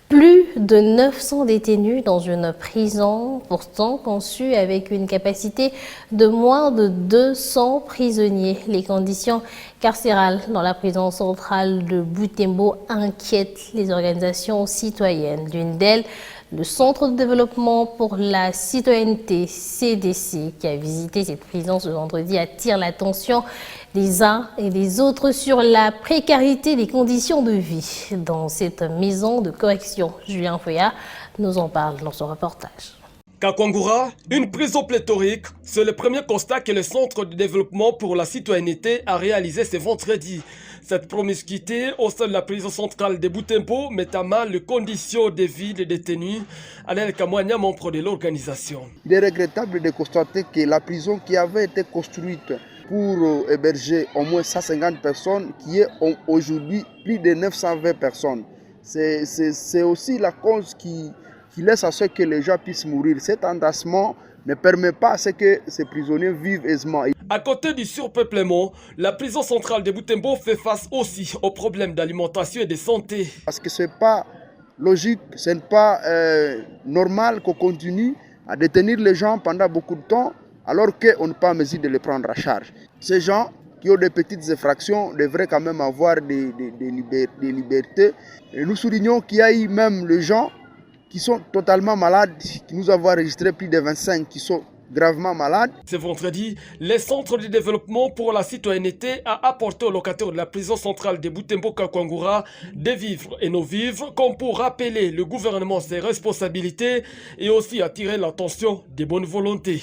Plus de 900 détenus dans une prison pourtant conçue avec une capacité de moins de 200 prisonniers. Les conditions carcérales dans la prison centrale de Butembo inquiètent les organisations citoyennes. L'une d'elles, le Centre de développement pour la citoyenneté, CDC, qui a visité cette prison ce vendredi, attire l'attention des uns et des autres sur la précarité des conditions de vie dans cette maison de correction. Julien Feuillard nous en parle dans son reportage. Kakwangura, une prison pléthorique, c'est le premier constat que le Centre de développement pour la citoyenneté a réalisé ce vendredi. Cette promiscuité au sein de la prison centrale de Butembo met à mal les conditions de vie des détenus, Alain Kamwanya, membre de l'organisation. Il est regrettable de constater que la prison qui avait été construite pour héberger au moins 150 personnes, qui est aujourd'hui plus de 920 personnes. C'est aussi la cause qui laisse à ce que les gens puissent mourir. Cet entassement ne permet pas à ce que ces prisonniers vivent aisément. À côté du surpeuplement, la prison centrale de Butembo fait face aussi aux problèmes d'alimentation et de santé. Parce que ce n'est pas logique, ce n'est pas normal qu'on continue à détenir les gens pendant beaucoup de temps alors qu'on n'est pas en mesure de les prendre à charge. Ces gens qui ont des petites infractions devraient quand même avoir des libertés. Et nous soulignons qu'il y a eu même les gens qui sont totalement malades, qui nous avons enregistré plus de 25 qui sont gravement malades. Ce vendredi, le Centre de développement pour la citoyenneté a apporté aux locataires de la prison centrale de Butembo Kakwangura des vivres et non-vivres, comme pour rappeler le gouvernement ses responsabilités et aussi attirer l'attention des bonnes volontés.